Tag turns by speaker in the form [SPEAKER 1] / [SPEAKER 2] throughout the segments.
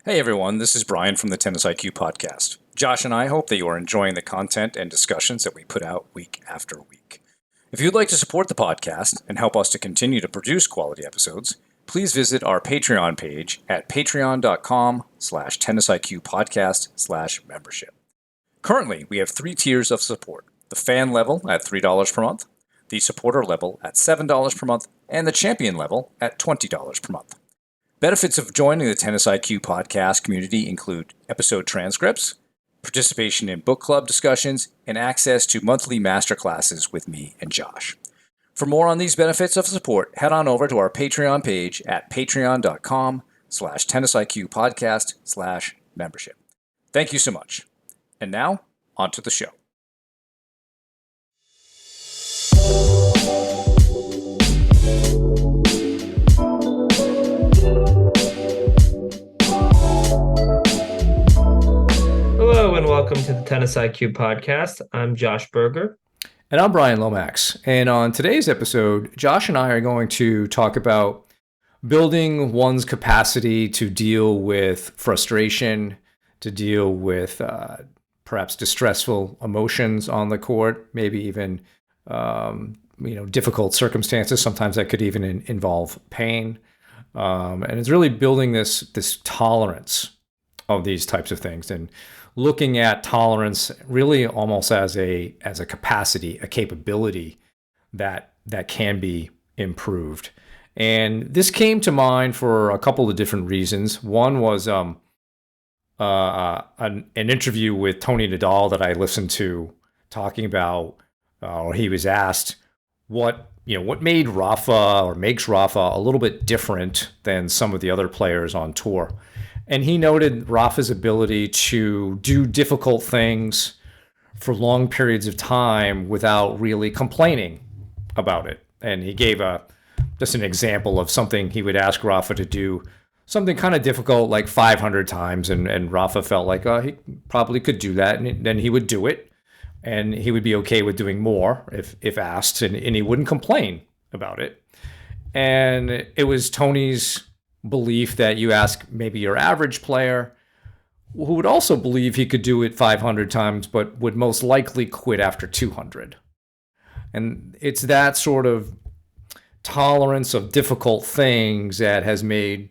[SPEAKER 1] Hey everyone, this is Brian from the Tennis IQ podcast. Josh and I hope that you are enjoying the content and discussions that we put out week after week. If you'd like to support the podcast and help us to continue to produce quality episodes, please visit our Patreon page at patreon.com/tennisiqpodcast/membership. Currently, we have 3 tiers of support: the fan level at $3 per month, the supporter level at $7 per month, and the champion level at $20 per month. Benefits of joining the Tennis IQ podcast community include episode transcripts, participation in book club discussions, and access to monthly masterclasses with me and Josh. For more on these benefits of support, head on over to our Patreon page at patreon.com/tennisiqpodcast/membership. Thank you so much. And now, on to the show.
[SPEAKER 2] Hello and welcome to the Tennis IQ podcast. I'm Josh Berger.
[SPEAKER 3] And I'm Brian Lomax. And on today's episode, Josh and I are going to talk about building one's capacity to deal with frustration, to deal with perhaps distressful emotions on the court, maybe even difficult circumstances. Sometimes that could even involve pain. And it's really building this tolerance of these types of things and looking at tolerance really almost as a capacity, a capability that can be improved. And this came to mind for a couple of different reasons. One was an interview with Tony Nadal that I listened to, talking about, or he was asked what made Rafa or makes Rafa a little bit different than some of the other players on tour. And he noted Rafa's ability to do difficult things for long periods of time without really complaining about it. And he gave just an example of something he would ask Rafa to do, something kind of difficult, like 500 times. And Rafa felt like he probably could do that. And then he would do it. And he would be okay with doing more if asked. And he wouldn't complain about it. And it was Tony's belief that you ask maybe your average player, who would also believe he could do it 500 times, but would most likely quit after 200. And it's that sort of tolerance of difficult things that has made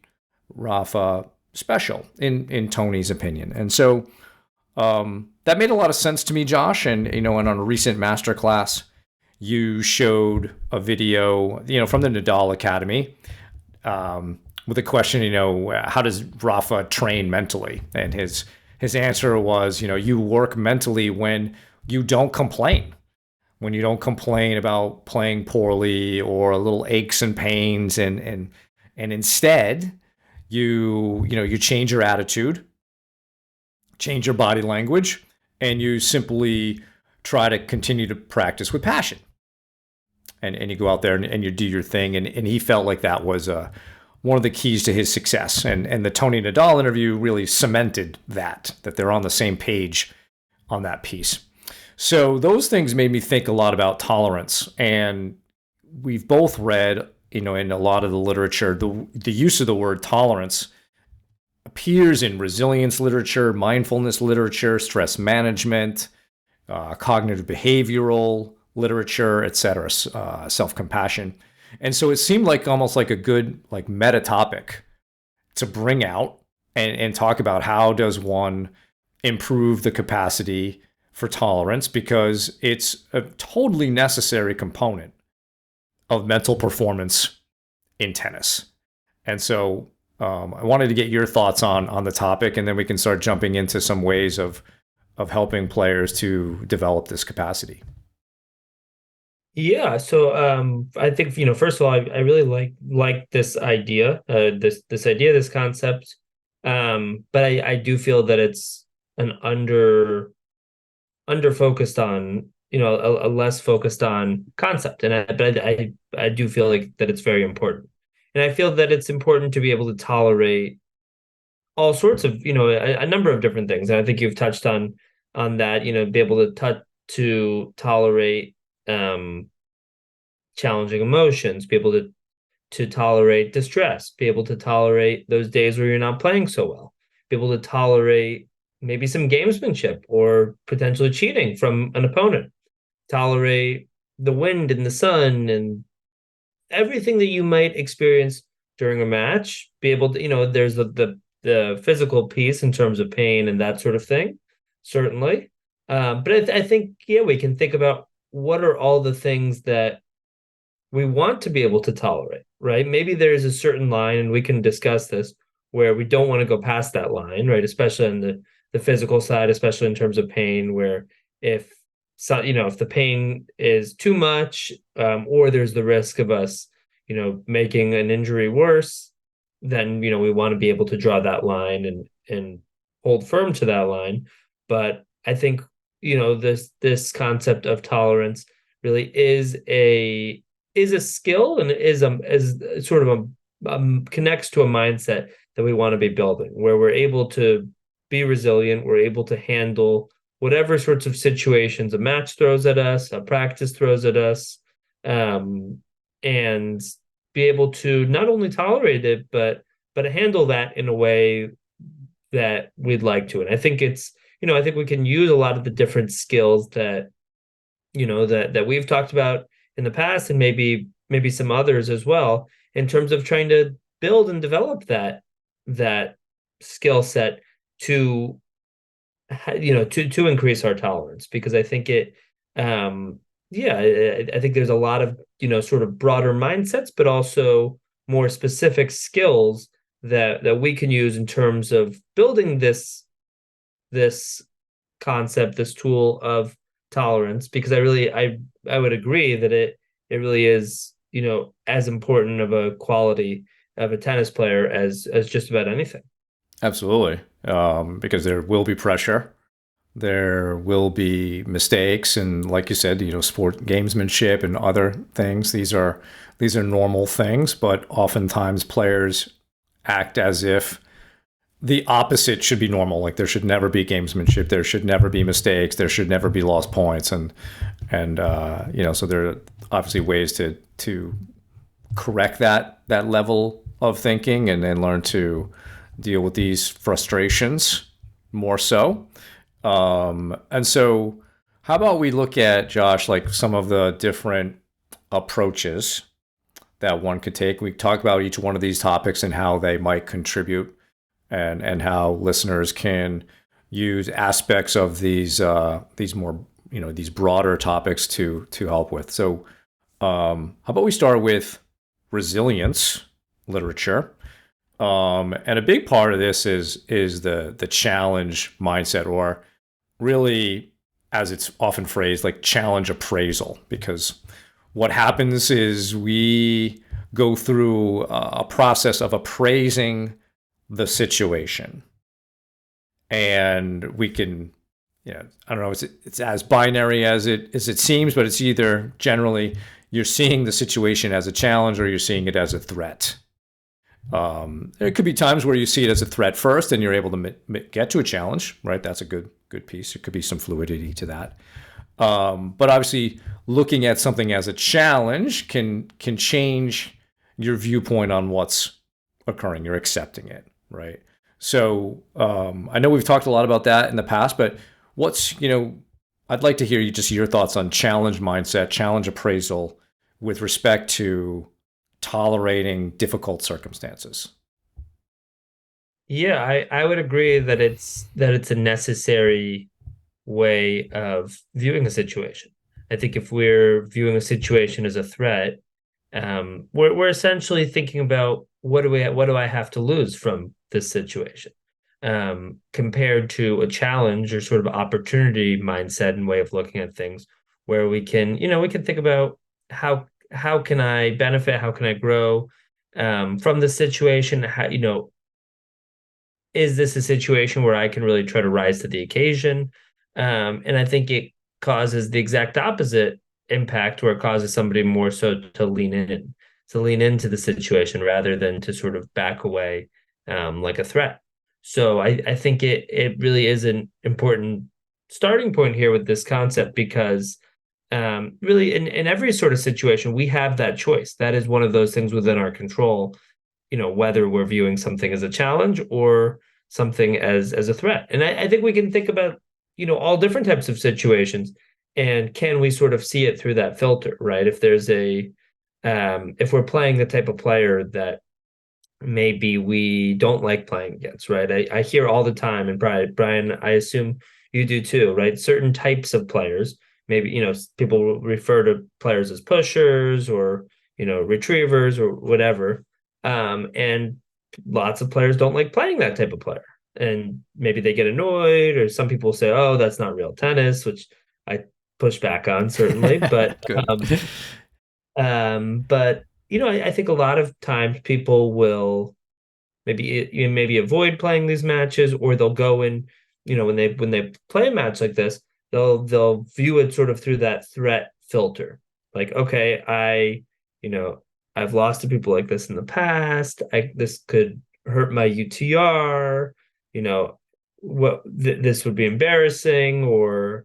[SPEAKER 3] Rafa special in Tony's opinion. And so that made a lot of sense to me, Josh. And, and on a recent masterclass, you showed a video, from the Nadal Academy, with a question, how does Rafa train mentally? And his answer was, you work mentally when you don't complain. When you don't complain about playing poorly or a little aches and pains, and instead you change your attitude, change your body language, and you simply try to continue to practice with passion. And you go out there and you do your thing. And he felt like that was one of the keys to his success. And the Tony Nadal interview really cemented that they're on the same page on that piece. So those things made me think a lot about tolerance. And we've both read, in a lot of the literature, the use of the word tolerance appears in resilience literature, mindfulness literature, stress management, cognitive behavioral literature, etc., self-compassion. And so it seemed like almost like a good meta topic to bring out and talk about how does one improve the capacity for tolerance, because it's a totally necessary component of mental performance in tennis. And so I wanted to get your thoughts on the topic, and then we can start jumping into some ways of helping players to develop this capacity.
[SPEAKER 2] Yeah, so I think first of all, I really like this idea, this concept, but I do feel that it's an under focused on a less focused on concept, but I do feel like that it's very important, and I feel that it's important to be able to tolerate all sorts of a number of different things, and I think you've touched on that, be able to tolerate challenging emotions, be able to tolerate distress, be able to tolerate those days where you're not playing so well, be able to tolerate maybe some gamesmanship or potentially cheating from an opponent, tolerate the wind and the sun and everything that you might experience during a match, be able to, there's the physical piece in terms of pain and that sort of thing, certainly. But I think, yeah, we can think about what are all the things that we want to be able to tolerate, right? Maybe there's a certain line, and we can discuss this, where we don't want to go past that line, right? Especially on the physical side, especially in terms of pain, where if so, if the pain is too much, or there's the risk of us, making an injury worse, then we want to be able to draw that line and hold firm to that line. But I think this concept of tolerance really is a skill, and is sort of connects to a mindset that we want to be building, where we're able to be resilient, we're able to handle whatever sorts of situations a match throws at us, a practice throws at us, and be able to not only tolerate it, but handle that in a way that we'd like to. And I think I think we can use a lot of the different skills that that we've talked about in the past, and maybe some others as well, in terms of trying to build and develop that skill set to to increase our tolerance. Because I think I think there's a lot of sort of broader mindsets, but also more specific skills that we can use in terms of building this concept, this tool of tolerance. Because I would agree that it really is as important of a quality of a tennis player as just about anything.
[SPEAKER 3] Absolutely. Because there will be pressure, there will be mistakes, and like you said, sport gamesmanship and other things. These are normal things, but oftentimes players act as if the opposite should be normal. Like there should never be gamesmanship, there should never be mistakes, there should never be lost points, and so there are obviously ways to correct that level of thinking, and then learn to deal with these frustrations more so. And so how about we look at, Josh, like some of the different approaches that one could take. We talk about each one of these topics and how they might contribute, and how listeners can use aspects of these more, these broader topics to help with. So how about we start with resilience literature? And a big part of this is the challenge mindset, or really, as it's often phrased, like challenge appraisal. Because what happens is we go through a process of appraising the situation, and we can, I don't know, it's as binary as it seems, but it's either generally you're seeing the situation as a challenge or you're seeing it as a threat. There could be times where you see it as a threat first, and you're able to get to a challenge, right? That's a good piece. There could be some fluidity to that. But obviously, looking at something as a challenge can change your viewpoint on what's occurring. You're accepting it, right? So I know we've talked a lot about that in the past, but I'd like to hear your thoughts on challenge mindset, challenge appraisal, with respect to tolerating difficult circumstances.
[SPEAKER 2] Yeah, I would agree that it's a necessary way of viewing a situation. I think if we're viewing a situation as a threat, we're essentially thinking about what do I have to lose from this situation, compared to a challenge or sort of opportunity mindset and way of looking at things, where we can think about how can I benefit, how can I grow from the situation. How, is this a situation where I can really try to rise to the occasion? And I think it causes the exact opposite impact, where it causes somebody more so to lean into the situation rather than to sort of back away like a threat. So I think it really is an important starting point here with this concept, because really in every sort of situation we have that choice. That is one of those things within our control, whether we're viewing something as a challenge or something as a threat. And I think we can think about, all different types of situations, and can we sort of see it through that filter, right? If there's if we're playing the type of player that maybe we don't like playing against, right? I hear all the time, and Brian, I assume you do too, right? Certain types of players, maybe, people refer to players as pushers or, retrievers or whatever. And lots of players don't like playing that type of player. And maybe they get annoyed, or some people say, oh, that's not real tennis, which I push back on certainly. But
[SPEAKER 3] Good.
[SPEAKER 2] but I think a lot of times people will maybe avoid playing these matches, or they'll go in, when they play a match like this, they'll view it sort of through that threat filter. Like, okay, I've lost to people like this in the past. This could hurt my UTR. This would be embarrassing, or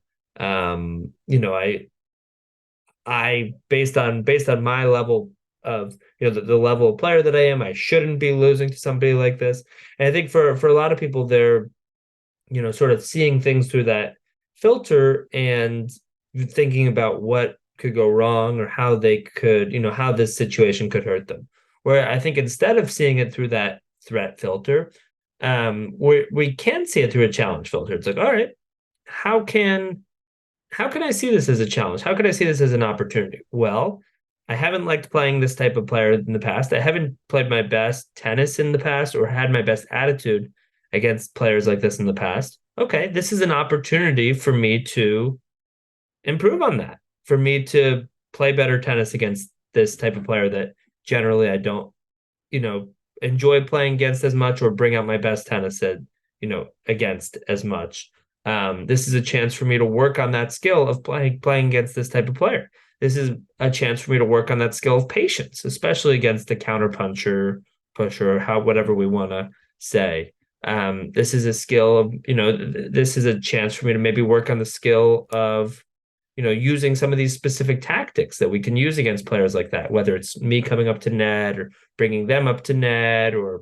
[SPEAKER 2] I based on my level of, the level of player that I am, I shouldn't be losing to somebody like this. And I think for a lot of people, they're, sort of seeing things through that filter and thinking about what could go wrong, or how they could, how this situation could hurt them. Where I think instead of seeing it through that threat filter, we can see it through a challenge filter. It's like, all right, how can I see this as a challenge? How can I see this as an opportunity? Well, I haven't liked playing this type of player in the past. I haven't played my best tennis in the past, or had my best attitude against players like this in the past. Okay, this is an opportunity for me to improve on that, for me to play better tennis against this type of player that generally I don't, enjoy playing against as much, or bring out my best tennis against as much. This is a chance for me to work on that skill of playing against this type of player. This is a chance for me to work on that skill of patience, especially against the counterpuncher, pusher, whatever we want to say. This is a skill of, this is a chance for me to maybe work on the skill of, using some of these specific tactics that we can use against players like that, whether it's me coming up to net, or bringing them up to net, or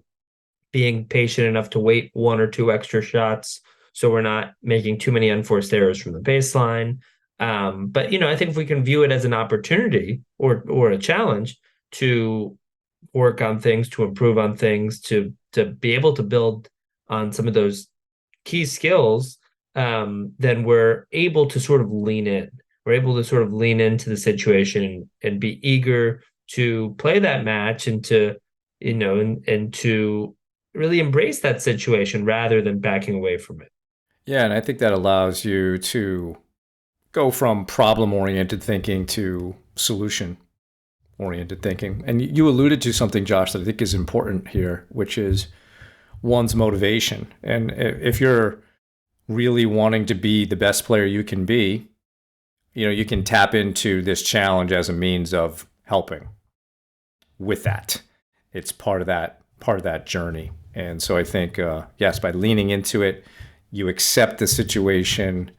[SPEAKER 2] being patient enough to wait one or two extra shots, so we're not making too many unforced errors from the baseline. But I think if we can view it as an opportunity, or a challenge to work on things, to improve on things, to be able to build on some of those key skills, then we're able to sort of lean in. We're able to sort of lean into the situation and be eager to play that match, and to, and to really embrace that situation rather than backing away from it.
[SPEAKER 3] Yeah, and I think that allows you to go from problem-oriented thinking to solution-oriented thinking. And you alluded to something, Josh, that I think is important here, which is one's motivation. And if you're really wanting to be the best player you can be, you can tap into this challenge as a means of helping with that. It's part of that journey. And so I think, yes, by leaning into it, you accept the situation.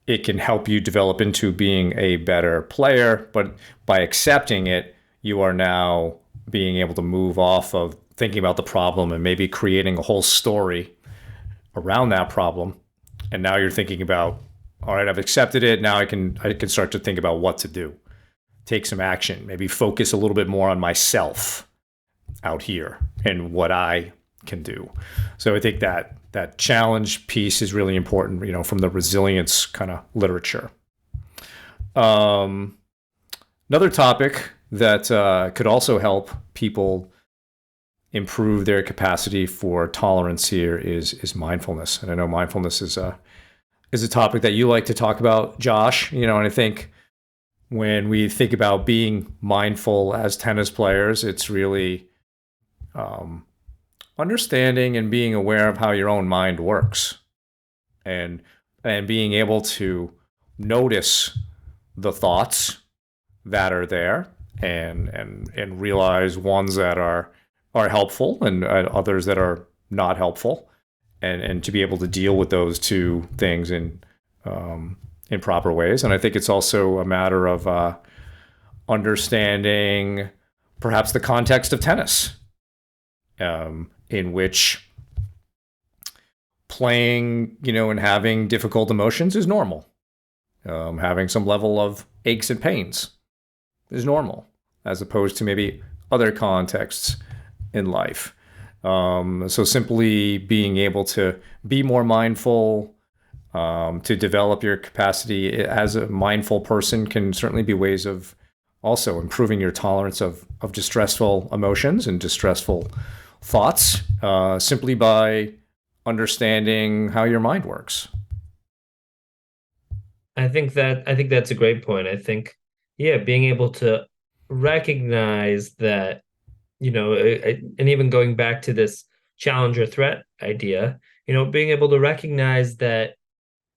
[SPEAKER 3] It can help you develop into being a better player, but by accepting it, you are now being able to move off of thinking about the problem and maybe creating a whole story around that problem. And now you're thinking about, all right, I've accepted it. Now I can start to think about what to do. Take some action, maybe focus a little bit more on myself out here and what I can do. So I think that challenge piece is really important, from the resilience kind of literature. Another topic that could also help people improve their capacity for tolerance here is mindfulness. And I know mindfulness is a topic that you like to talk about, Josh. And I think when we think about being mindful as tennis players, it's really understanding and being aware of how your own mind works, and being able to notice the thoughts that are there, and realize ones that are helpful and others that are not helpful, and to be able to deal with those two things in proper ways. And I think it's also a matter of understanding perhaps the context of tennis. in which playing, and having difficult emotions is normal. Having some level of aches and pains is normal, as opposed to maybe other contexts in life. So simply being able to be more mindful, to develop your capacity as a mindful person can certainly be ways of also improving your tolerance of distressful emotions and distressful thoughts, simply by understanding how your mind works.
[SPEAKER 2] I think that's a great point. I think, yeah, being able to recognize that, and even going back to this challenge or threat idea, being able to recognize that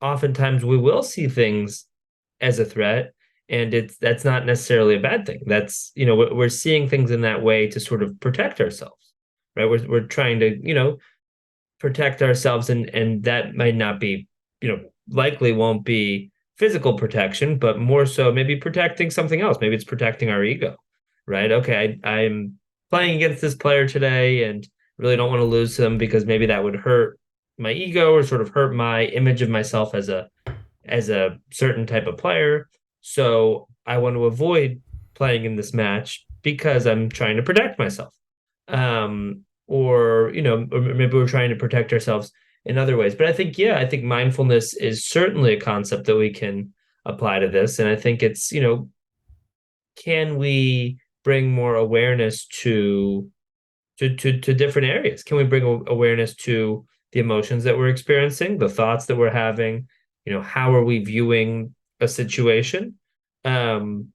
[SPEAKER 2] oftentimes we will see things as a threat, and that's not necessarily a bad thing. That's, we're seeing things in that way to sort of protect ourselves, right? We're trying to, protect ourselves, and that might not be, likely won't be physical protection, but more so maybe protecting something else. Maybe it's protecting our ego, right? Okay, I'm playing against this player today and really don't want to lose him because maybe that would hurt my ego or sort of hurt my image of myself as a certain type of player. So I want to avoid playing in this match because I'm trying to protect myself. Or maybe we're trying to protect ourselves in other ways. But I think mindfulness is certainly a concept that we can apply to this. And I think it's, can we bring more awareness to different areas? Can we bring awareness to the emotions that we're experiencing, the thoughts that we're having? How are we viewing a situation? Even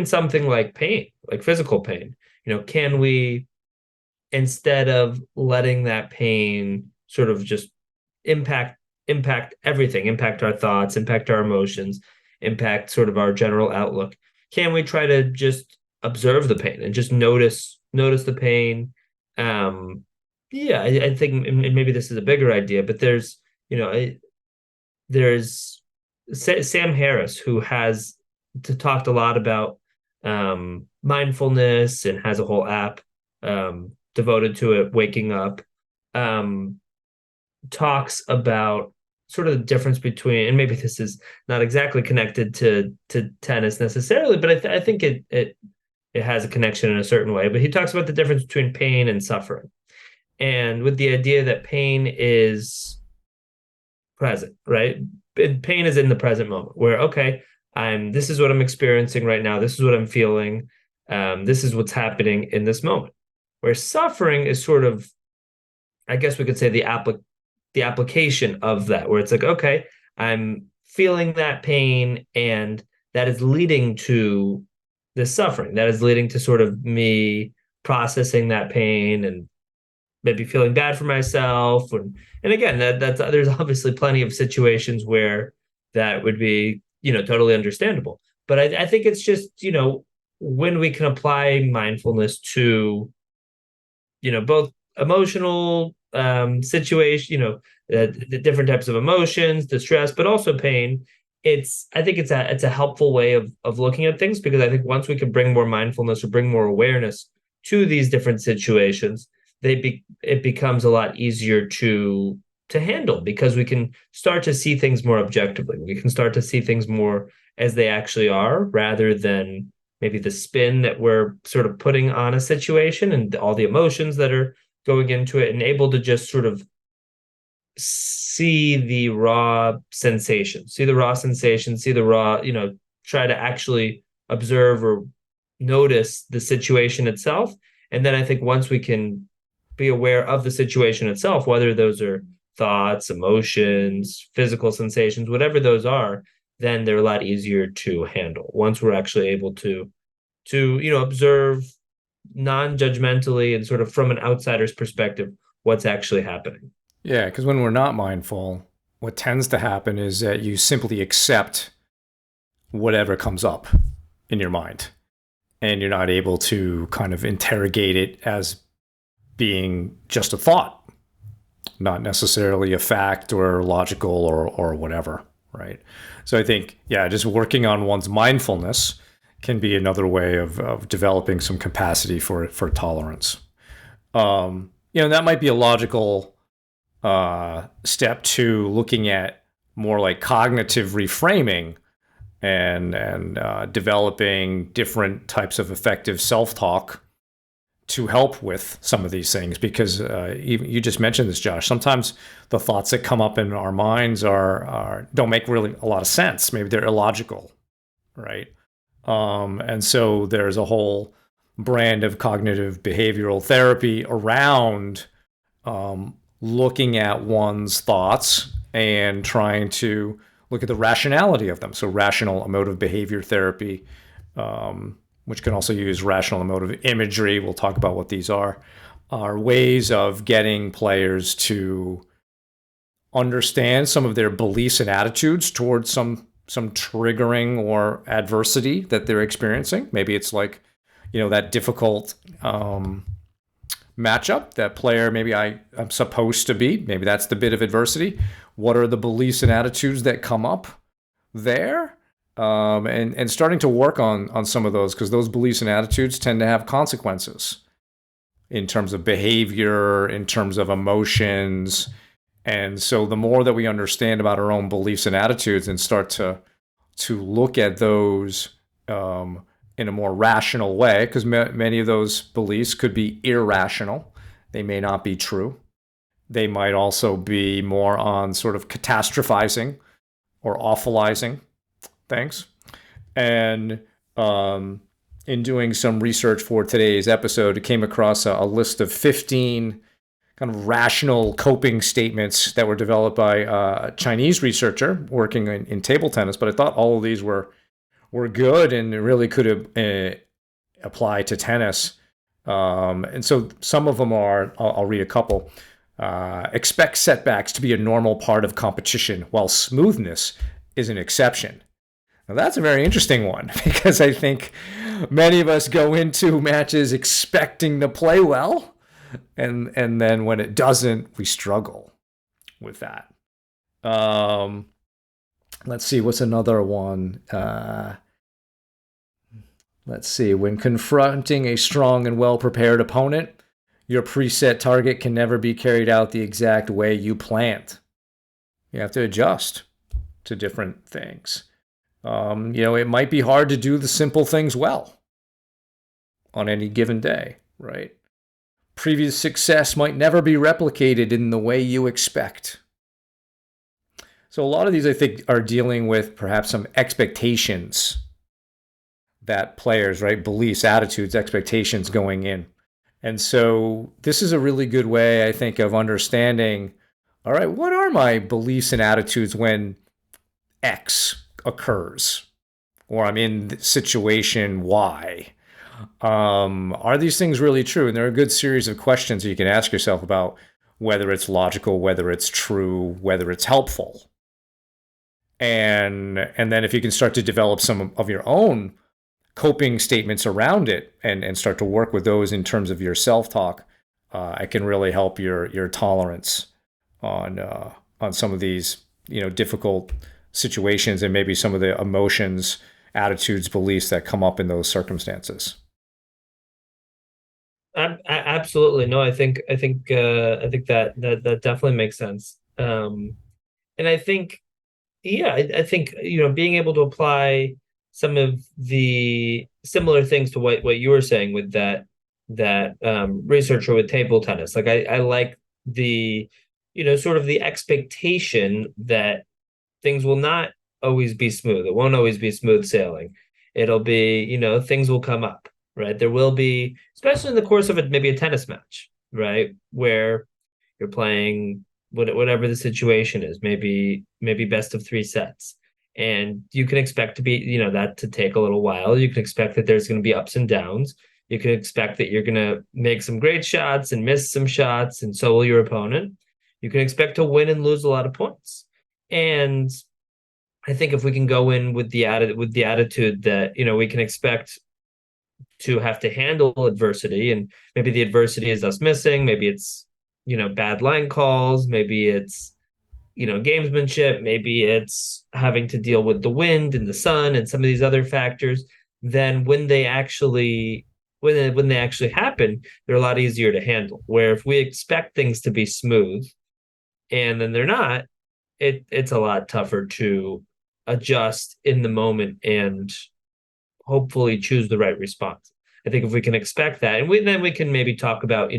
[SPEAKER 2] something like pain, like physical pain. Can we, instead of letting that pain sort of just impact everything, impact our thoughts, impact our emotions, impact sort of our general outlook, can we try to just observe the pain and just notice the pain? I think, and maybe this is a bigger idea, but there's Sam Harris, who has talked a lot about mindfulness and has a whole app devoted to it, Waking Up, talks about sort of the difference between, and maybe this is not exactly connected to tennis necessarily, but I think it has a connection in a certain way. But he talks about the difference between pain and suffering, and with the idea that pain is present, right? Pain is in the present moment, where, okay, this is what I'm experiencing right now. This is what I'm feeling. This is what's happening in this moment. Where suffering is sort of, I guess we could say, the application of that, where it's like, okay, I'm feeling that pain, and that is leading to this suffering. That is leading to sort of me processing that pain and maybe feeling bad for myself. And again, that's there's obviously plenty of situations where that would be, totally understandable. But I think it's just, when we can apply mindfulness to, both emotional situation, the different types of emotions, distress, but also pain. I think it's a helpful way of looking at things, because I think once we can bring more mindfulness or bring more awareness to these different situations, it becomes a lot easier to handle, because we can start to see things more objectively. We can start to see things more as they actually are, rather than maybe the spin that we're sort of putting on a situation and all the emotions that are going into it, and able to just sort of see the raw sensation, see the raw, try to actually observe or notice the situation itself. And then I think once we can be aware of the situation itself, whether those are thoughts, emotions, physical sensations, whatever those are, then they're a lot easier to handle once we're actually able to observe non-judgmentally and sort of from an outsider's perspective what's actually happening.
[SPEAKER 3] Yeah, because when we're not mindful, what tends to happen is that you simply accept whatever comes up in your mind, and you're not able to kind of interrogate it as being just a thought, not necessarily a fact or logical or whatever, right? So I think, just working on one's mindfulness can be another way of developing some capacity for tolerance. That might be a logical step to looking at more like cognitive reframing and developing different types of effective self-talk to help with some of these things. Because you just mentioned this, Josh. Sometimes the thoughts that come up in our minds are don't make really a lot of sense. Maybe they're illogical, right? And so there's a whole brand of cognitive behavioral therapy around looking at one's thoughts and trying to look at the rationality of them. So rational emotive behavior therapy, which can also use rational emotive imagery. We'll talk about what these are ways of getting players to understand some of their beliefs and attitudes towards some triggering or adversity that they're experiencing. Maybe it's like, that difficult matchup, that player maybe I'm supposed to beat. Maybe that's the bit of adversity. What are the beliefs and attitudes that come up there? And starting to work on some of those, because those beliefs and attitudes tend to have consequences in terms of behavior, in terms of emotions. And so the more that we understand about our own beliefs and attitudes and start to look at those in a more rational way, because many of those beliefs could be irrational. They may not be true. They might also be more on sort of catastrophizing or awfulizing things. And in doing some research for today's episode, I came across a list of 15 kind of rational coping statements that were developed by a Chinese researcher working in table tennis. But I thought all of these were good and really could apply to tennis. And so some of them are, I'll read a couple. Expect setbacks to be a normal part of competition, while smoothness is an exception. Now that's a very interesting one, because I think many of us go into matches expecting to play well, and then when it doesn't, we struggle with that. Let's see, what's another one? Let's see. When confronting a strong and well-prepared opponent, your preset target can never be carried out the exact way you planned. You have to adjust to different things. It might be hard to do the simple things well on any given day, right? Previous success might never be replicated in the way you expect. So a lot of these, I think, are dealing with perhaps some expectations that players, right? Beliefs, attitudes, expectations going in. And so this is a really good way, I think, of understanding, all right, what are my beliefs and attitudes when X occurs, or I'm in situation Y? Are these things really true? And there are a good series of questions you can ask yourself about whether it's logical, whether it's true, whether it's helpful. And then if you can start to develop some of your own coping statements around it and start to work with those in terms of your self-talk, it can really help your tolerance on some of these difficult situations and maybe some of the emotions, attitudes, beliefs that come up in those circumstances.
[SPEAKER 2] Absolutely. No, I think that definitely makes sense. And I think, yeah, I think, being able to apply some of the similar things to what you were saying with that researcher with table tennis. Like I like the, sort of the expectation that things will not always be smooth. It won't always be smooth sailing. It'll be, things will come up, right? There will be, especially in the course of maybe a tennis match, right? Where you're playing whatever the situation is, maybe best of 3 sets. And you can expect to be, that to take a little while. You can expect that there's going to be ups and downs. You can expect that you're going to make some great shots and miss some shots, and so will your opponent. You can expect to win and lose a lot of points. And I think if we can go in with the attitude that, we can expect to have to handle adversity, and maybe the adversity is us missing, maybe it's, bad line calls, maybe it's, gamesmanship, maybe it's having to deal with the wind and the sun and some of these other factors, then when they actually when they actually happen, they're a lot easier to handle. Where if we expect things to be smooth and then they're not, it's a lot tougher to adjust in the moment and hopefully choose the right response. I think if we can expect that, and then we can maybe talk about,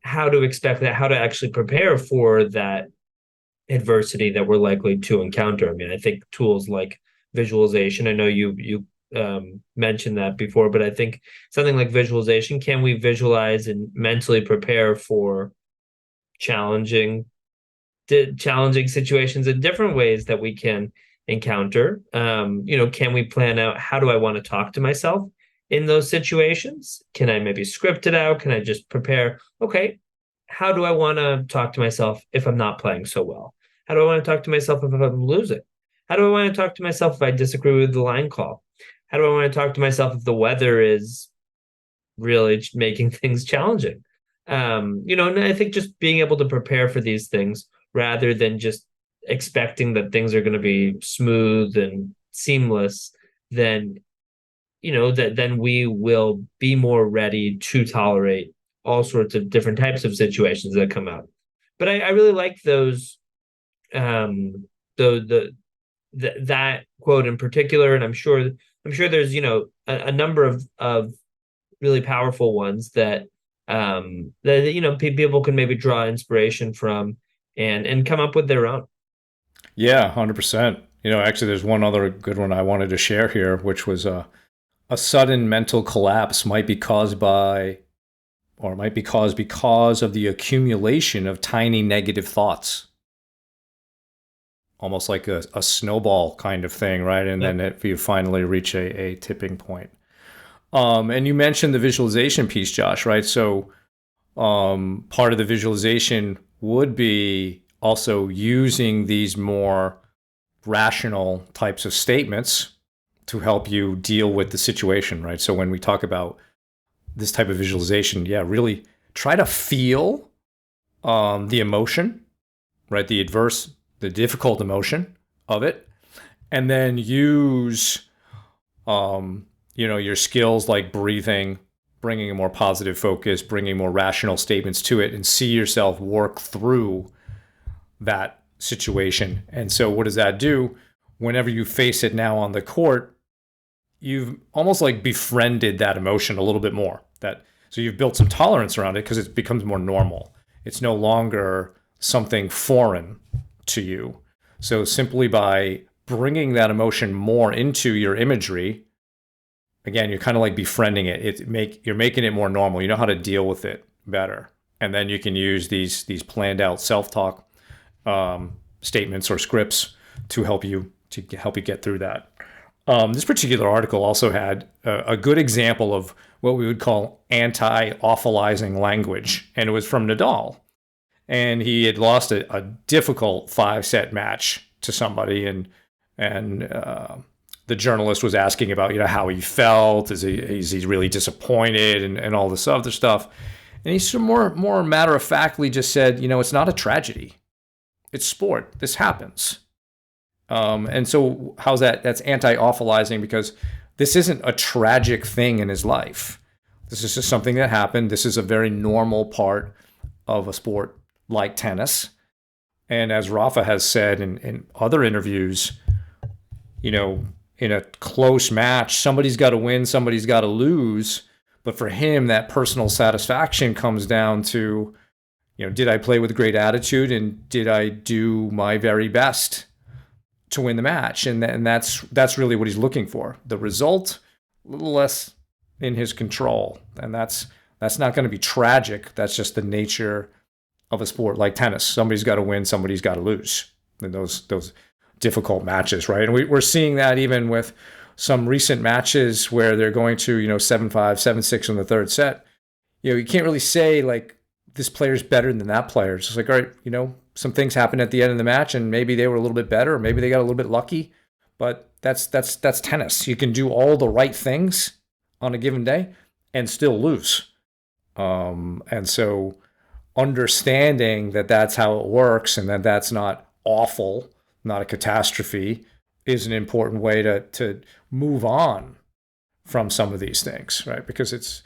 [SPEAKER 2] how to expect that, how to actually prepare for that adversity that we're likely to encounter. I mean, I think tools like visualization, I know you mentioned that before, but I think something like visualization, can we visualize and mentally prepare for challenging challenging situations in different ways that we can encounter? Can we plan out, how do I want to talk to myself in those situations? Can I maybe script it out? Can I just prepare? Okay, how do I want to talk to myself if I'm not playing so well? How do I want to talk to myself if I'm losing? How do I want to talk to myself if I disagree with the line call? How do I want to talk to myself if the weather is really making things challenging? And I think just being able to prepare for these things rather than just expecting that things are going to be smooth and seamless, then that then we will be more ready to tolerate all sorts of different types of situations that come out. But I really like those that quote in particular, and I'm sure there's a number of really powerful ones that people can maybe draw inspiration from and come up with their own.
[SPEAKER 3] Yeah, 100%. Actually, there's one other good one I wanted to share here, which was a sudden mental collapse might be caused by, or might be caused because of the accumulation of tiny negative thoughts. Almost like a snowball kind of thing, right? And
[SPEAKER 2] Yep.
[SPEAKER 3] then if you finally reach a tipping point. And you mentioned the visualization piece, Josh, right? So part of the visualization would be also using these more rational types of statements to help you deal with the situation, right? So when we talk about this type of visualization, yeah, really try to feel the emotion, right? The difficult emotion of it, and then use, your skills like breathing, bringing a more positive focus, bringing more rational statements to it, and see yourself work through that situation. And so what does that do? Whenever you face it now on the court, you've almost like befriended that emotion a little bit more. So you've built some tolerance around it because it becomes more normal. It's no longer something foreign to you. So simply by bringing that emotion more into your imagery, again, you're kind of like befriending it. You're making it more normal. You know how to deal with it better, and then you can use these planned out self-talk statements or scripts to help you get through that. This particular article also had a good example of what we would call anti-awfulizing language, and it was from Nadal. And he had lost a difficult 5-set match to somebody, and the journalist was asking about how he felt. Is he really disappointed and all this other stuff? And he sort of more matter of factly just said, it's not a tragedy. It's sport. This happens. And so how's that? That's anti-awfulizing because this isn't a tragic thing in his life. This is just something that happened. This is a very normal part of a sport like tennis. And as Rafa has said in other interviews, in a close match, somebody's got to win, somebody's got to lose. But for him, that personal satisfaction comes down to, did I play with great attitude and did I do my very best to win the match? And that's really what he's looking for. The result, a little less in his control. And that's not going to be tragic. That's just the nature of a sport like tennis. Somebody's got to win, somebody's got to lose in those difficult matches, right? And we're seeing that even with some recent matches where they're going to, 7-5, 7-6 in the third set. You can't really say like this player's better than that player. It's just like, all right, some things happened at the end of the match and maybe they were a little bit better or maybe they got a little bit lucky, but that's tennis. You can do all the right things on a given day and still lose. And so understanding that that's how it works and that that's not awful, not a catastrophe, is an important way to move on from some of these things, right? Because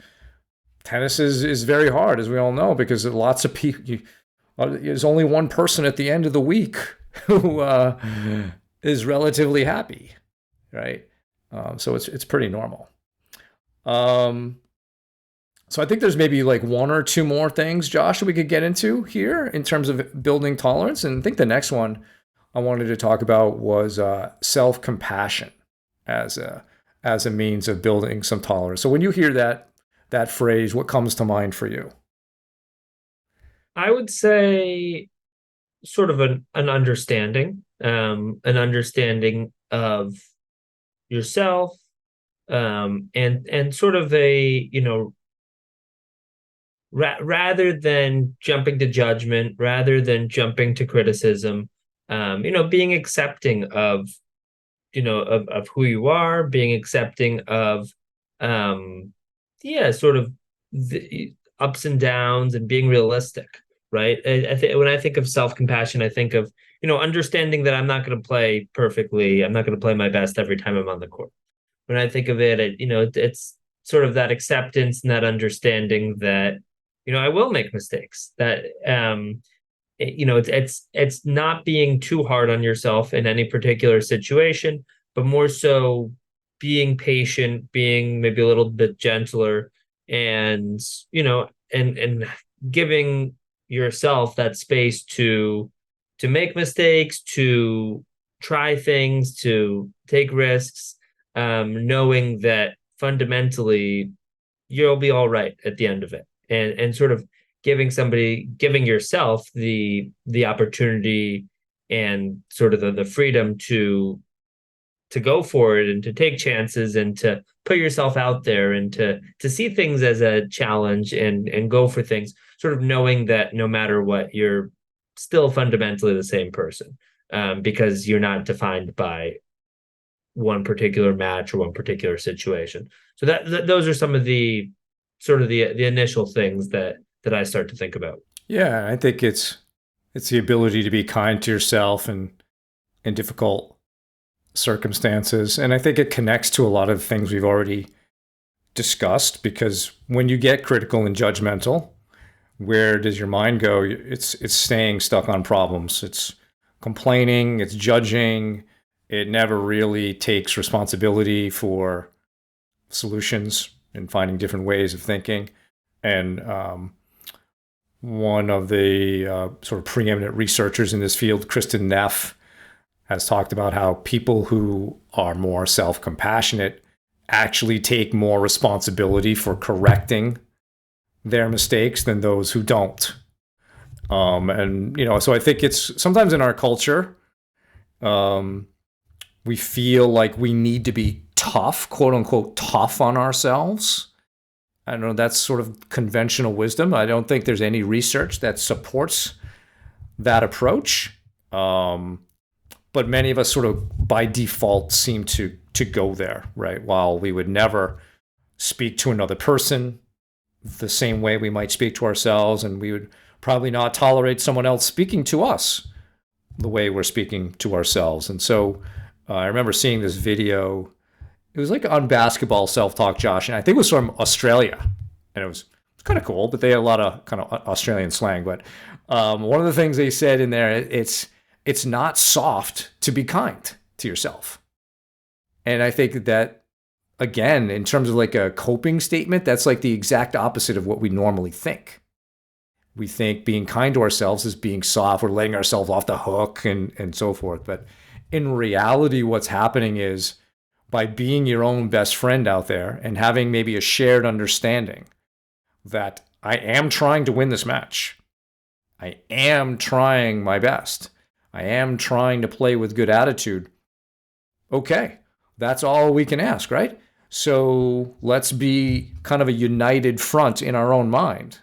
[SPEAKER 3] tennis is very hard, as we all know, because lots of people, there's only one person at the end of the week who is relatively happy, right? So it's pretty normal. So I think there's maybe like one or two more things, Josh, that we could get into here in terms of building tolerance. And I think the next one I wanted to talk about was self-compassion as a means of building some tolerance. So when you hear that phrase, what comes to mind for you?
[SPEAKER 2] I would say sort of an understanding of yourself, and sort of a, rather than jumping to judgment, rather than jumping to criticism, being accepting of, of who you are, being accepting of, sort of the ups and downs, and being realistic, right? I think when I think of self-compassion, I think of, understanding that I'm not going to play perfectly. I'm not going to play my best every time I'm on the court. When I think of it's sort of that acceptance and that understanding that, I will make mistakes. That it's not being too hard on yourself in any particular situation, but more so being patient, being maybe a little bit gentler, and and giving yourself that space to make mistakes, to try things, to take risks, knowing that fundamentally you'll be all right at the end of it, and sort of giving yourself the opportunity and sort of the freedom to go for it, and to take chances, and to put yourself out there, and to see things as a challenge, and go for things, sort of knowing that no matter what, you're still fundamentally the same person, because you're not defined by one particular match or one particular situation. So those are some of the sort of the initial things that I start to think about.
[SPEAKER 3] Yeah, I think it's the ability to be kind to yourself and in difficult circumstances. And I think it connects to a lot of the things we've already discussed, because when you get critical and judgmental, where does your mind go? It's staying stuck on problems. It's complaining, it's judging. It never really takes responsibility for solutions and finding different ways of thinking. And one of the sort of preeminent researchers in this field, Kristen Neff, has talked about how people who are more self-compassionate actually take more responsibility for correcting their mistakes than those who don't. And, so I think it's sometimes in our culture, we feel like we need to be tough, quote unquote, tough on ourselves. I don't know, that's sort of conventional wisdom. I don't think there's any research that supports that approach. But many of us sort of by default seem to go there, right? While we would never speak to another person the same way we might speak to ourselves, and we would probably not tolerate someone else speaking to us the way we're speaking to ourselves. And so I remember seeing this video. It was like on basketball self-talk, Josh, and I think it was from Australia. And it was kind of cool, but they had a lot of kind of Australian slang. But one of the things they said in there, it's not soft to be kind to yourself. And I think that, again, in terms of like a coping statement, that's like the exact opposite of what we normally think. We think being kind to ourselves is being soft, we're letting ourselves off the hook and so forth. But in reality, what's happening is, by being your own best friend out there and having maybe a shared understanding that I am trying to win this match, I am trying my best, I am trying to play with good attitude. Okay, that's all we can ask, right? So let's be kind of a united front in our own mind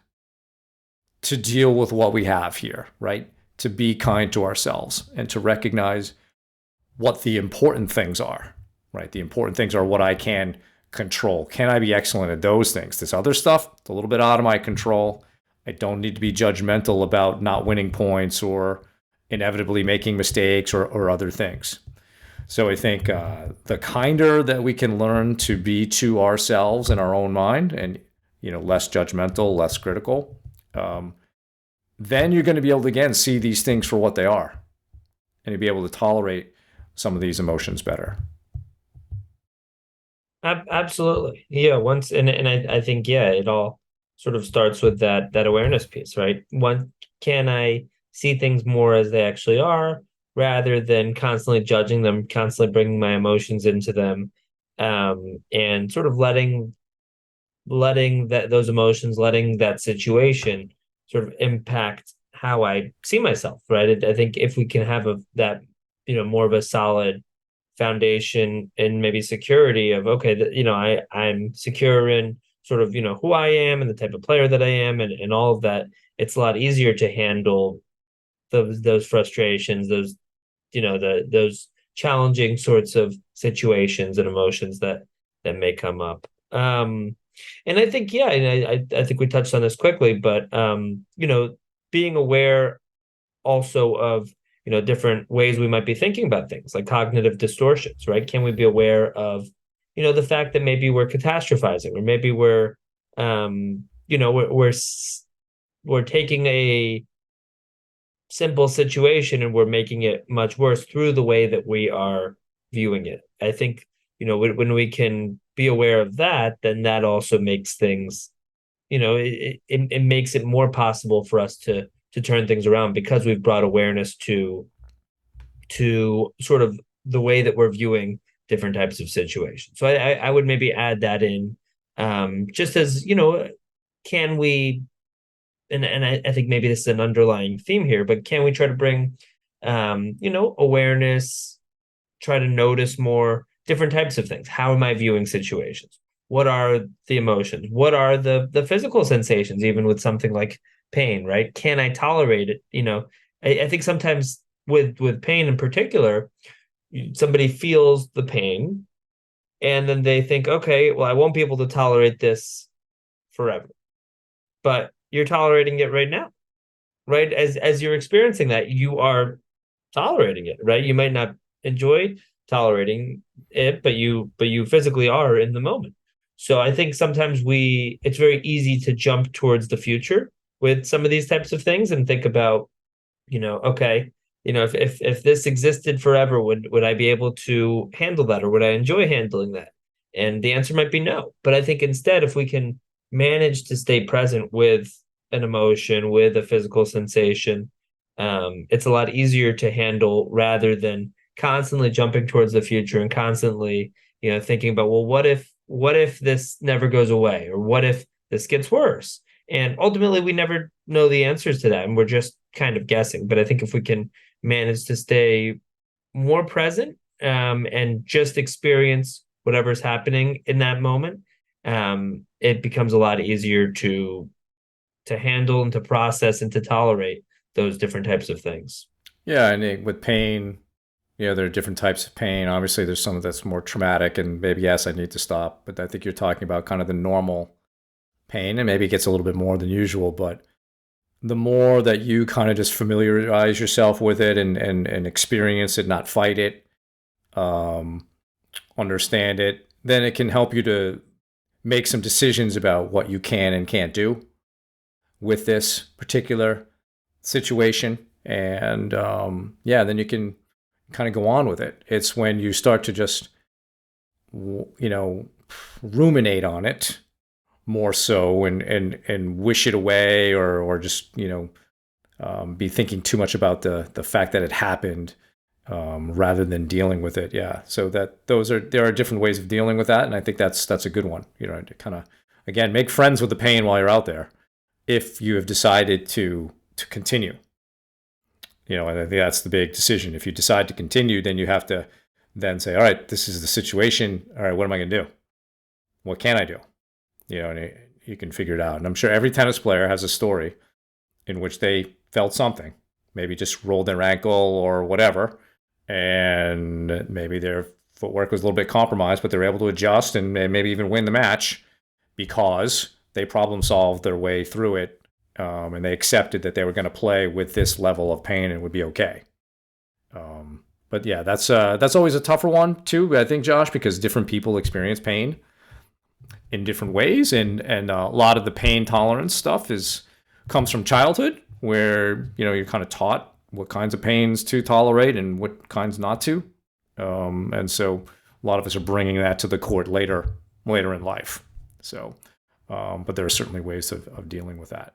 [SPEAKER 3] to deal with what we have here, right? To be kind to ourselves and to recognize what the important things are, right? The important things are what I can control. Can I be excellent at those things? This other stuff, it's a little bit out of my control. I don't need to be judgmental about not winning points or inevitably making mistakes or other things. So I think the kinder that we can learn to be to ourselves in our own mind, and less judgmental, less critical, then you're going to be able to again see these things for what they are, and you'll be able to tolerate some of these emotions better.
[SPEAKER 2] Absolutely. Yeah. Once, and I think, yeah, it all sort of starts with that awareness piece, right? One, can I see things more as they actually are rather than constantly judging them, constantly bringing my emotions into them, and sort of letting those emotions, letting that situation sort of impact how I see myself, right? I think if we can have that, more of a solid foundation and maybe security of, okay, I'm secure in sort of, who I am and the type of player that I am, and all of that, it's a lot easier to handle those frustrations, those challenging sorts of situations and emotions that may come up. And I think, yeah, and I think we touched on this quickly, but being aware also of different ways we might be thinking about things, like cognitive distortions, right? Can we be aware of the fact that maybe we're catastrophizing, or maybe we're taking a simple situation and we're making it much worse through the way that we are viewing it. I think when we can be aware of that, then that also makes things, it makes it more possible for us to turn things around, because we've brought awareness to sort of the way that we're viewing different types of situations. So I would maybe add that in, just as, can we, and I think maybe this is an underlying theme here, but can we try to bring, awareness, try to notice more different types of things? How am I viewing situations? What are the emotions? What are the physical sensations, even with something like pain, right? Can I tolerate it? I think sometimes with pain in particular, somebody feels the pain and then they think, okay, well, I won't be able to tolerate this forever. But you're tolerating it right now, right? As you're experiencing that, you are tolerating it, right? You might not enjoy tolerating it, but you physically are in the moment. So I think sometimes it's very easy to jump towards the future with some of these types of things and think about, okay, if this existed forever, would I be able to handle that, or would I enjoy handling that? And the answer might be no. But I think instead, if we can manage to stay present with an emotion, with a physical sensation, it's a lot easier to handle, rather than constantly jumping towards the future and constantly, thinking about, well, what if this never goes away, or what if this gets worse? And ultimately, we never know the answers to that, and we're just kind of guessing. But I think if we can manage to stay more present, and just experience whatever's happening in that moment, it becomes a lot easier to handle and to process and to tolerate those different types of things.
[SPEAKER 3] Yeah, and with pain, there are different types of pain. Obviously, there's some that's more traumatic, and maybe, yes, I need to stop. But I think you're talking about kind of the normal pain, and maybe it gets a little bit more than usual. But the more that you kind of just familiarize yourself with it, and experience it, not fight it, understand it, then it can help you to make some decisions about what you can and can't do with this particular situation. And yeah, then you can kind of go on with it. It's when you start to just, ruminate on it more so, and wish it away, or just, be thinking too much about the fact that it happened, rather than dealing with it. Yeah. So there are different ways of dealing with that. And I think that's a good one, to kind of, again, make friends with the pain while you're out there, if you have decided to continue. I think that's the big decision. If you decide to continue, then you have to then say, all right, this is the situation. All right, what am I going to do? What can I do? And you can figure it out. And I'm sure every tennis player has a story in which they felt something, maybe just rolled their ankle or whatever, and maybe their footwork was a little bit compromised, but they were able to adjust and maybe even win the match because they problem solved their way through it. And they accepted that they were going to play with this level of pain and it would be okay. But yeah, that's always a tougher one too, I think, Josh, because different people experience pain in different ways, and a lot of the pain tolerance stuff is comes from childhood, where you're kind of taught what kinds of pains to tolerate and what kinds not to, and so a lot of us are bringing that to the court later in life. So, but there are certainly ways of dealing with that.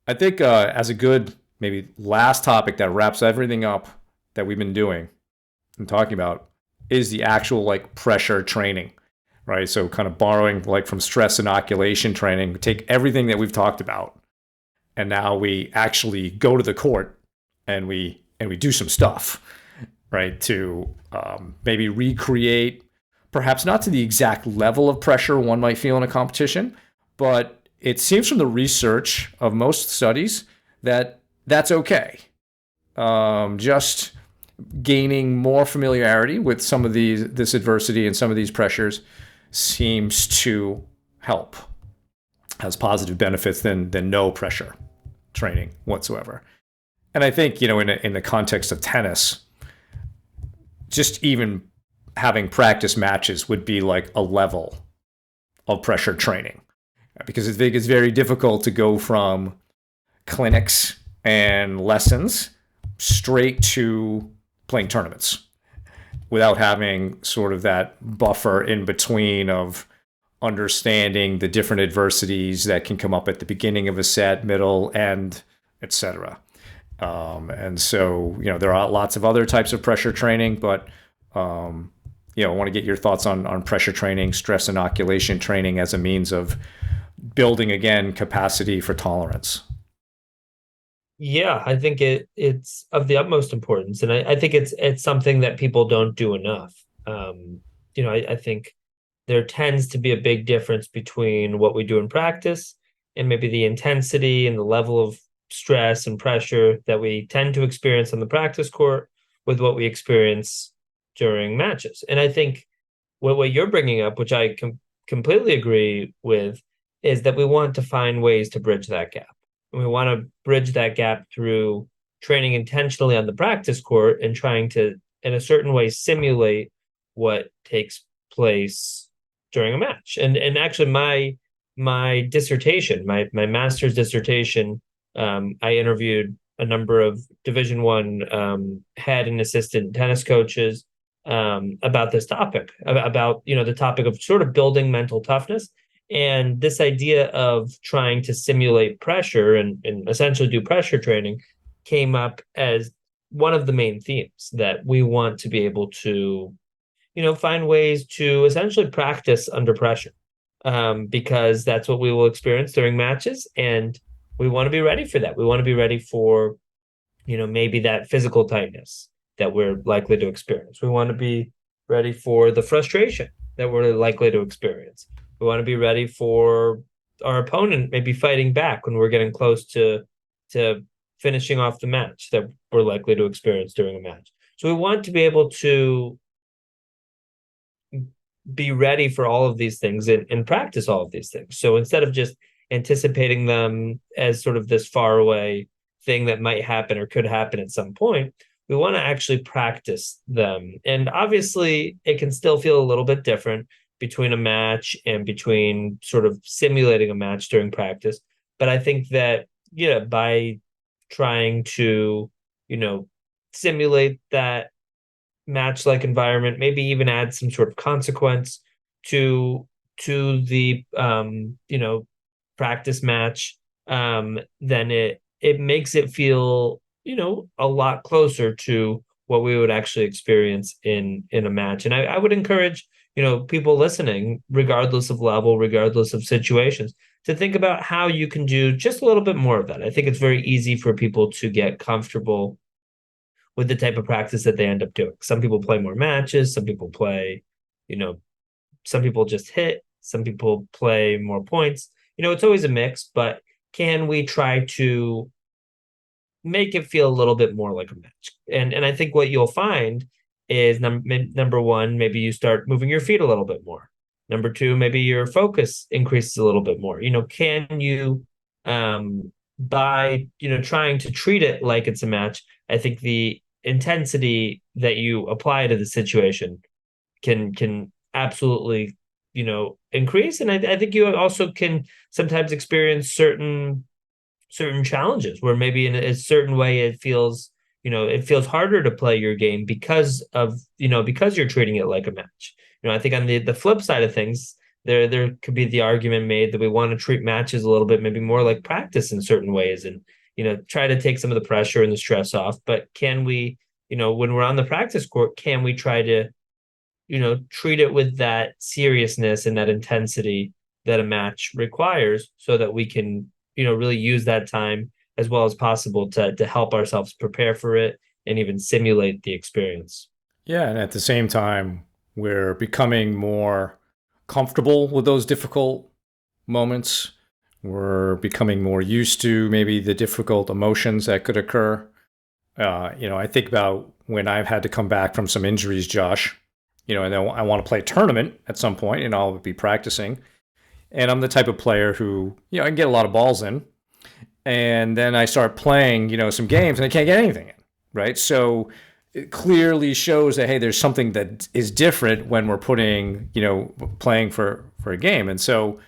[SPEAKER 3] I think as a good maybe last topic that wraps everything up that we've been doing and talking about is the actual like pressure training, right? So kind of borrowing like from stress inoculation training, we take everything that we've talked about, and now we actually go to the court and we do some stuff, right? To maybe recreate, perhaps not to the exact level of pressure one might feel in a competition, but it seems from the research of most studies that that's okay. Just gaining more familiarity with some of this adversity and some of these pressures seems to help, has positive benefits than no pressure training whatsoever. And I think in the context of tennis, just even having practice matches would be like a level of pressure training, because I think it's very difficult to go from clinics and lessons straight to playing tournaments without having sort of that buffer in between of understanding the different adversities that can come up at the beginning of a set, middle, end, etc. And so, there are lots of other types of pressure training, but I want to get your thoughts on pressure training, stress inoculation training as a means of building, again, capacity for tolerance.
[SPEAKER 2] Yeah, I think it's of the utmost importance, and I think it's something that people don't do enough. I think there tends to be a big difference between what we do in practice and maybe the intensity and the level of stress and pressure that we tend to experience on the practice court with what we experience during matches. And I think what you're bringing up, which I completely agree with, is that we want to find ways to bridge that gap. And we want to bridge that gap through training intentionally on the practice court and trying to, in a certain way, simulate what takes place during a match. And actually, my dissertation, my master's dissertation, I interviewed a number of Division I head and assistant tennis coaches about this topic, about the topic of sort of building mental toughness. And this idea of trying to simulate pressure and essentially do pressure training came up as one of the main themes, that we want to be able to, find ways to essentially practice under pressure, because that's what we will experience during matches. And we want to be ready for that. We want to be ready for, maybe that physical tightness that we're likely to experience. We want to be ready for the frustration that we're likely to experience. We want to be ready for our opponent maybe fighting back when we're getting close to finishing off the match that we're likely to experience during a match. So we want to be able to be ready for all of these things and practice all of these things. So instead of just anticipating them as sort of this far away thing that might happen or could happen at some point, we want to actually practice them. And obviously, it can still feel a little bit different between a match and between sort of simulating a match during practice. But I think that, by trying to, simulate that match-like environment, maybe even add some sort of consequence to the practice match, then it makes it feel a lot closer to what we would actually experience in a match. And I would encourage people listening, regardless of level, regardless of situations, to think about how you can do just a little bit more of that. I think it's very easy for people to get comfortable with the type of practice that they end up doing. Some people play more matches, some people play, some people just hit, some people play more points. It's always a mix, but can we try to make it feel a little bit more like a match? And I think what you'll find is number one, maybe you start moving your feet a little bit more. Number two, maybe your focus increases a little bit more. Can you, by trying to treat it like it's a match, I think the intensity that you apply to the situation can absolutely, increase. And I think you also can sometimes experience certain challenges where maybe in a certain way it feels harder to play your game because you're treating it like a match. I think on the flip side of things, there could be the argument made that we want to treat matches a little bit maybe more like practice in certain ways, and try to take some of the pressure and the stress off. But can we, when we're on the practice court, can we try to treat it with that seriousness and that intensity that a match requires, so that we can, really use that time as well as possible to help ourselves prepare for it and even simulate the experience.
[SPEAKER 3] Yeah, and at the same time, we're becoming more comfortable with those difficult moments. We're becoming more used to maybe the difficult emotions that could occur. I think about when I've had to come back from some injuries, Josh, and then I want to play a tournament at some point, and I'll be practicing. And I'm the type of player who, I can get a lot of balls in. And then I start playing, some games and I can't get anything in, right? So it clearly shows that, hey, there's something that is different when we're playing for a game. And so,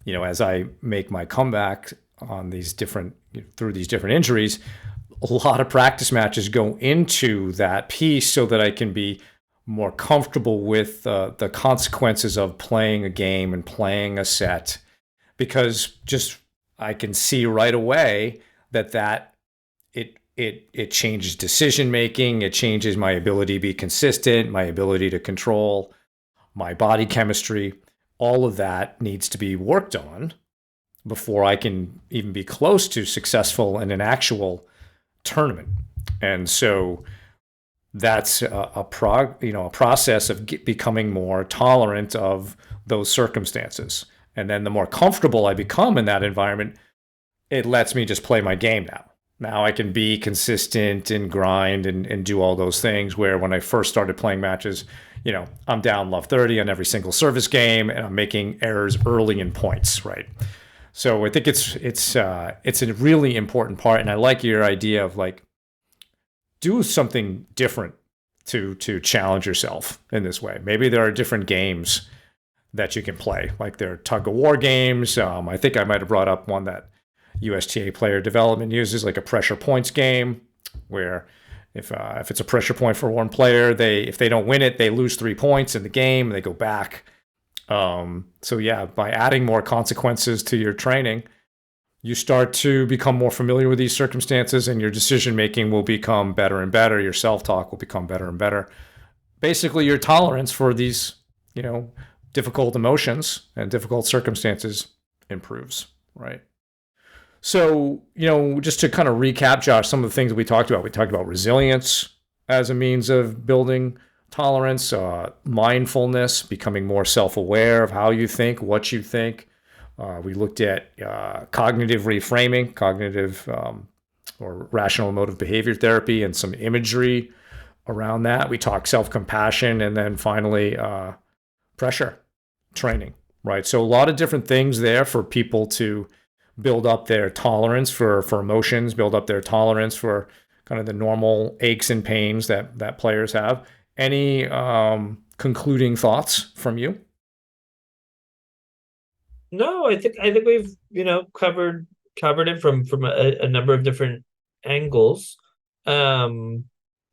[SPEAKER 3] as I make my comeback on through these different injuries, a lot of practice matches go into that piece so that I can be more comfortable with the consequences of playing a game and playing a set, because just I can see right away that it changes decision making, it changes my ability to be consistent, my ability to control my body chemistry. All of that needs to be worked on before I can even be close to successful in an actual tournament. And so that's a process of becoming more tolerant of those circumstances. And then the more comfortable I become in that environment, it lets me just play my game now. Now I can be consistent and grind and do all those things, where when I first started playing matches, I'm down love 30 on every single service game and I'm making errors early in points, right? So I think it's a really important part. And I like your idea of like, do something different to challenge yourself in this way. Maybe there are different games that you can play, like there are tug of war games. I think I might have brought up one that USTA player development uses, like a pressure points game, where if it's a pressure point for one player, if they don't win it, they lose 3 points in the game and they go back. So yeah, by adding more consequences to your training, you start to become more familiar with these circumstances, and your decision making will become better and better. Your self-talk will become better and better. Basically, your tolerance for these, difficult emotions and difficult circumstances improves, right? So, just to kind of recap, Josh, some of the things that we talked about resilience as a means of building tolerance, mindfulness, becoming more self-aware of how you think, what you think. We looked at cognitive reframing, cognitive or rational emotive behavior therapy, and some imagery around that. We talked self-compassion, and then finally pressure training, right? So a lot of different things there for people to build up their tolerance for emotions, build up their tolerance for kind of the normal aches and pains that players have. Any concluding thoughts from you?
[SPEAKER 2] No, I think we've covered it from a number of different angles. Um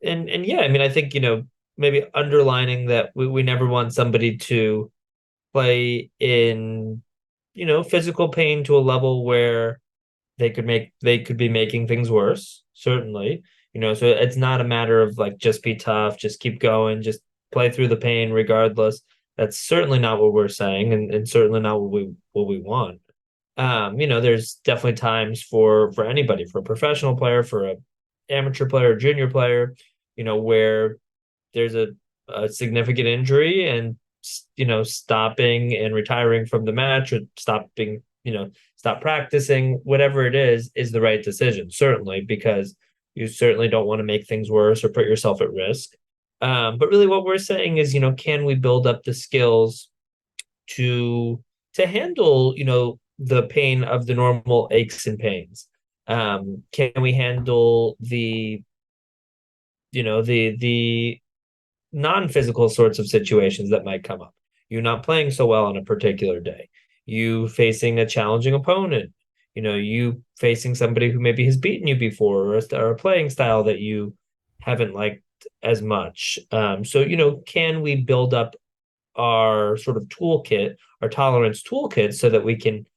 [SPEAKER 2] and yeah, I mean, I think, maybe underlining that we never want somebody to play in, physical pain to a level where they could be making things worse, certainly. So it's not a matter of like, just be tough, just keep going, just play through the pain regardless. That's certainly not what we're saying, and certainly not what we want. There's definitely times for anybody, for a professional player, for a amateur player, junior player, where there's a significant injury, and stopping and retiring from the match, or stop practicing, whatever it is the right decision, certainly, because you certainly don't want to make things worse or put yourself at risk. But really what we're saying is, can we build up the skills to handle, the pain of the normal aches and pains? Can we handle the non-physical sorts of situations that might come up. You not playing so well on a particular day, you facing a challenging opponent, you facing somebody who maybe has beaten you before, or a playing style that you haven't liked as much. So, can we build up our sort of toolkit, our tolerance toolkit, so that we can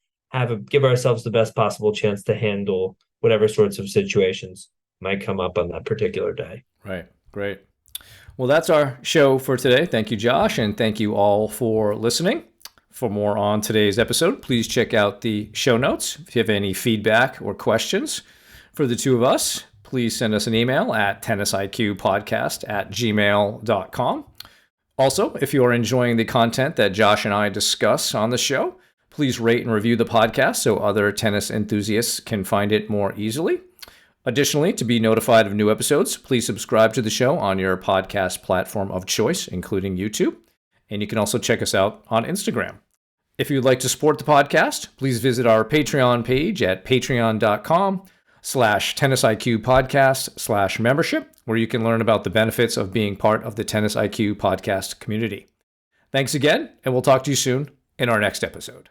[SPEAKER 2] give ourselves the best possible chance to handle whatever sorts of situations might come up on that particular day.
[SPEAKER 3] Right. Great. Well, that's our show for today. Thank you, Josh, and thank you all for listening. For more on today's episode, please check out the show notes. If you have any feedback or questions for the two of us, please send us an email at tennisiqpodcast@gmail.com. Also, if you are enjoying the content that Josh and I discuss on the show, please rate and review the podcast so other tennis enthusiasts can find it more easily. Additionally, to be notified of new episodes, please subscribe to the show on your podcast platform of choice, including YouTube. And you can also check us out on Instagram. If you'd like to support the podcast, please visit our Patreon page at patreon.com/tennisiqpodcast/membership, where you can learn about the benefits of being part of the Tennis IQ podcast community. Thanks again, and we'll talk to you soon in our next episode.